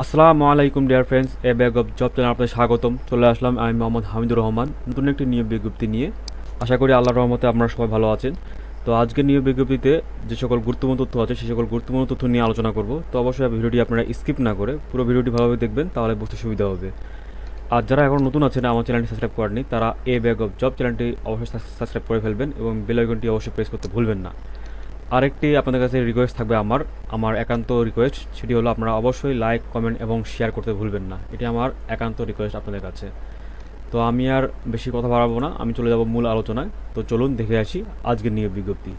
আসসালামু আলাইকুম dear friends, A bag of job channel আপনাদের স্বাগতম। চলে আসলাম আমি মোহাম্মদ হামিদুর রহমান নতুন একটি নিয়োগ বিজ্ঞপ্তি নিয়ে। আশা করি আল্লাহর রহমতে আপনারা সবাই ভালো আছেন। তো আজকের নিয়োগ বিজ্ঞপ্তিতে যে সকল গুরুত্বপূর্ণ তথ্য আছে সেই সকল গুরুত্বপূর্ণ তথ্য নিয়ে আলোচনা করব। তো অবশ্যই ভিডিওটি আপনারা স্কিপ না করে পুরো ভিডিওটি ভালোভাবে দেখবেন, তাহলে বুঝতে সুবিধা হবে। আর যারা এখন নতুন আছেন আমার চ্যানেলটি সাবস্ক্রাইব করেননি, তারা এ ব্যাগ অফ জব চ্যানেলটি অবশ্যই সাবস্ক্রাইব করে ফেলবেন এবং বেল আইকনটি অবশ্যই প্রেস করতে ভুলবেন না। আরেকটি আপনাদের কাছে রিকোয়েস্ট থাকবে, আমার একান্ত রিকোয়েস্ট, সেটি হলো আপনারা অবশ্যই লাইক, কমেন্ট এবং শেয়ার করতে ভুলবেন না। এটি আমার একান্ত রিকোয়েস্ট আপনাদের কাছে। তো আমি আর বেশি কথা বাড়াবো না, আমি চলে যাব মূল আলোচনায়। তো চলুন দেখে আসি আজকের নিয়োগ বিজ্ঞপ্তি।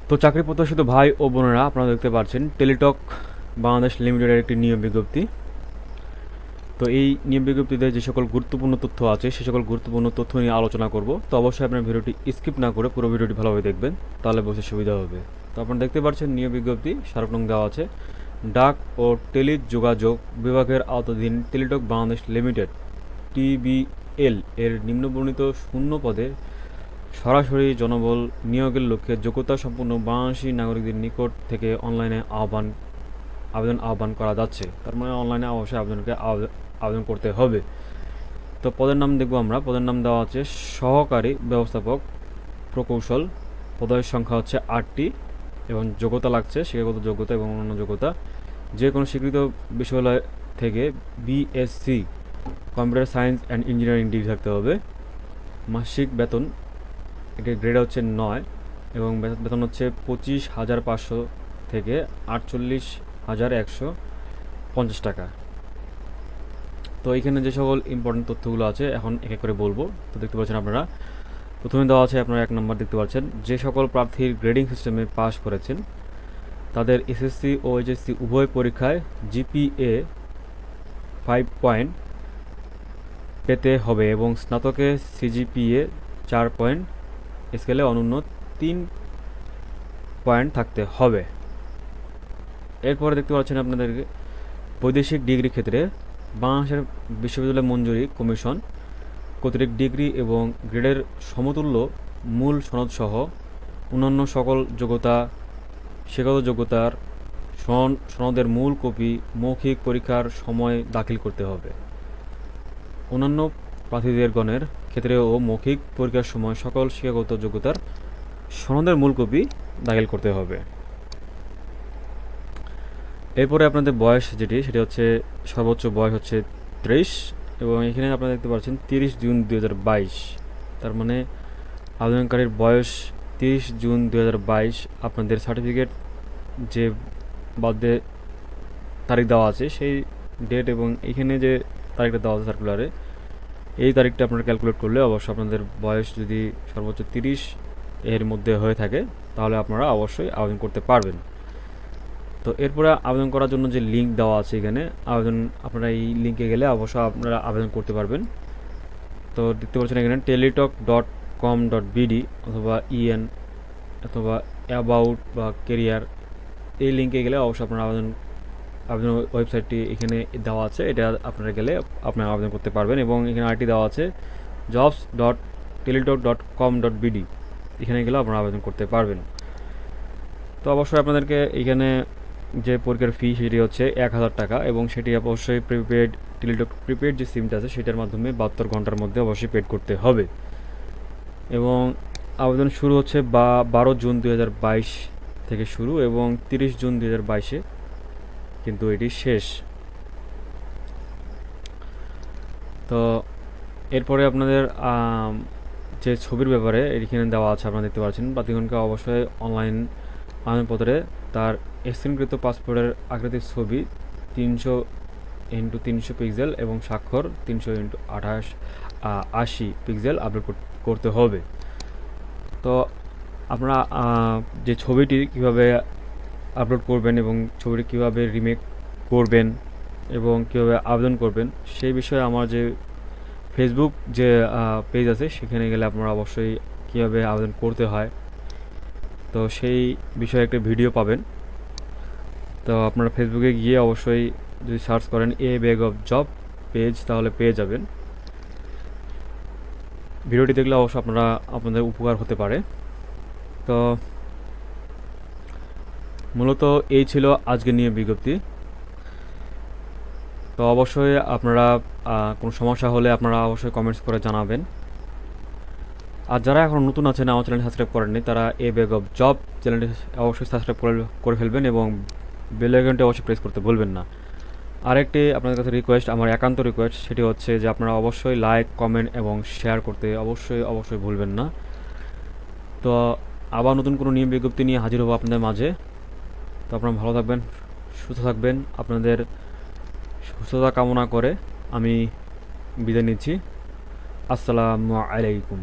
তো চাকরি প্রত্যাশিত ভাই ও বোনেরা, আপনারা দেখতে পাচ্ছেন টেলিটক বাংলাদেশ লিমিটেডের একটি নিয়োগ বিজ্ঞপ্তি। তো এই নিয়োগ বিজ্ঞপ্তিতে যে সকল গুরুত্বপূর্ণ তথ্য আছে সে সকল গুরুত্বপূর্ণ তথ্য নিয়ে আলোচনা করব। তো অবশ্যই আপনার ভিডিওটি স্কিপ না করে পুরো ভিডিওটি ভালোভাবে দেখবেন, তাহলে বুঝতে সুবিধা হবে। তো আপনারা দেখতে পাচ্ছেন নিয়োগ বিজ্ঞপ্তি স্মারক নং দেওয়া আছে। ডাক ও টেলি যোগাযোগ বিভাগের আওতাধীন টেলিটক বাংলাদেশ লিমিটেড TBL এর নিম্নবর্ণিত শূন্য পদে সরাসরি জনবল নিয়োগের লক্ষ্যে যোগ্যতা সম্পন্ন বাংলাদেশী নাগরিকদের নিকট থেকে অনলাইনে আবেদন আহ্বান করা যাচ্ছে। তার মানে অনলাইনে অবশ্যই আবেদন করতে হবে। তো পদের নাম দেখব আমরা। পদের নাম দেওয়া আছে সহকারী ব্যবস্থাপক প্রকৌশল। পদের সংখ্যা হচ্ছে 8টি এবং যোগ্যতা লাগছে শিক্ষাগত যোগ্যতা এবং অন্যান্য যোগ্যতা যে কোনো স্বীকৃত বিশ্ববিদ্যালয় থেকে BSc computer science and engineering degree থাকতে হবে। মাসিক বেতন এটির গ্রেড হচ্ছে 9 এবং বেতন হচ্ছে 25,500 থেকে 48,150 টাকা। তো এইখানে যে সকল ইম্পর্টেন্ট তথ্যগুলো আছে এখন এক এক করে বলবো। তো দেখতে পাচ্ছেন আপনারা, প্রথমে দেওয়া আছে আপনারা 1 নম্বর দেখতে পাচ্ছেন, যে সকল প্রার্থীর গ্রেডিং সিস্টেমে পাস করেছেন তাদের SSC ও HSC উভয় পরীক্ষায় GPA 5 পয়েন্ট পেতে হবে এবং স্নাতকে CGPA 4 পয়েন্ট, স্কেলে অনূন্য 3 পয়েন্ট থাকতে হবে। এরপরে দেখতে পাচ্ছেন আপনাদেরকে বৈদেশিক ডিগ্রি ক্ষেত্রে বাংলাদেশের বিশ্ববিদ্যালয় মঞ্জুরি কমিশন কর্তৃক ডিগ্রি এবং গ্রেডের সমতুল্য মূল সনদসহ অন্যান্য সকল যোগ্যতা শিক্ষাগত যোগ্যতার সনদের মূল কপি মৌখিক পরীক্ষার সময় দাখিল করতে হবে। অন্যান্য প্রার্থীদের গণের ক্ষেত্রেও মৌখিক পরীক্ষার সময় সকল শিক্ষাগত যোগ্যতার সনদের মূল কপি দাখিল করতে হবে। এরপরে আপনাদের বয়স সেটি হচ্ছে সর্বোচ্চ বয়স হচ্ছে 23 এবং এখানে আপনারা দেখতে পাচ্ছেন 30 জুন 2022। তার মানে আবেদনকারীর বয়স 30 জুন 2022। আপনাদের সার্টিফিকেট যে বাদে তারিখ দেওয়া আছে সেই ডেট এবং এখানে যে তারিখটা দেওয়া আছে সার্কুলারে, এই তারিখটা আপনারা ক্যালকুলেট করলে অবশ্যই আপনাদের বয়স যদি সর্বোচ্চ 30 এর মধ্যে হয়ে থাকে তাহলে আপনারা অবশ্যই আবেদন করতে পারবেন। তো এরপরে আবেদন করার জন্য যে লিঙ্ক দেওয়া আছে এখানে আপনারা এই লিঙ্কে গেলে অবশ্যই আপনারা আবেদন করতে পারবেন। তো দেখতে পাচ্ছেন এখানে teletalk.com.bd অথবা অথবা অ্যাবাউট বা কেরিয়ার, এই লিঙ্কে গেলে অবশ্যই আপনারা আবেদন ওয়েবসাইটটি এখানে দেওয়া আছে, এটা আপনারা গেলে আপনারা আবেদন করতে পারবেন। এবং এখানে আরেকটি দেওয়া আছে jobs.teletalk.com.bd, এখানে গেলে আপনারা আবেদন করতে পারবেন। তো অবশ্যই আপনাদেরকে এখানে যে পরীক্ষার ফি সেটি হচ্ছে 1000 টাকা এবং সেটি অবশ্যই টেলিটক প্রিপেড যে সিমটা আছে সেটার মাধ্যমে 72 ঘন্টার মধ্যে অবশ্যই পেড করতে হবে। এবং আবেদন শুরু হচ্ছে 12 জুন 2022 থেকে শুরু এবং 30 জুন 2022 কিন্তু এটি শেষ। তো এরপরে আপনাদের যে ছবির ব্যাপারে এখানে দেওয়া আছে আপনারা দেখতে পাচ্ছেন, প্রার্থীগণকে অবশ্যই অনলাইন আবেদনপত্রে তার স্ক্রিনকৃত পাসপোর্টের আকৃতির ছবি 300x300 পিক্সেল এবং স্বাক্ষর 300x80 পিক্সেল আপলোড করতে হবে। তো আপনারা যে ছবিটি কিভাবে আপলোড করবেন এবং ছবিটি কিভাবে রিমেক করবেন এবং কিভাবে আবেদন করবেন সেই বিষয়ে আমার যে ফেসবুক যে পেজ আছে সেখানে গেলে আপনারা অবশ্যই কিভাবে আবেদন করতে হয় তো সেই বিষয়ে একটা ভিডিও পাবেন। তো আপনারা ফেসবুকে গিয়ে অবশ্যই যদি সার্চ করেন এ ব্যাগ অফ জব পেজ তাহলে পেয়ে যাবেন। ভিডিওটি দেখলে অবশ্য আপনাদের উপকার হতে পারে। তো মূলত এই ছিল আজকের নিয়োগ বিজ্ঞপ্তি। তো অবশ্যই আপনারা কোনো সমস্যা হলে আপনারা অবশ্যই কমেন্টস করে জানাবেন। আর যারা এখন নতুন আছেন, আমার চ্যানেল সাবস্ক্রাইব করেননি, তারা এ বেগ অফ জব চ্যানেলটি অবশ্যই সাবস্ক্রাইব করে ফেলবেন এবং বেল আইকনটি অবশ্যই প্রেস করতে ভুলবেন না। আরেকটি আপনাদের কাছে রিকোয়েস্ট, আমার একান্ত রিকোয়েস্ট, সেটি হচ্ছে যে আপনারা অবশ্যই লাইক, কমেন্ট এবং শেয়ার করতে অবশ্যই ভুলবেন না। তো আবার নতুন কোনো নিয়ম বিজ্ঞপ্তি নিয়ে হাজির হবো আপনাদের মাঝে। তো আপনারা ভালো থাকবেন, সুস্থ থাকবেন। আপনাদের সুস্থতা কামনা করে আমি বিদায় নিচ্ছি। আসসালামু আলাইকুম।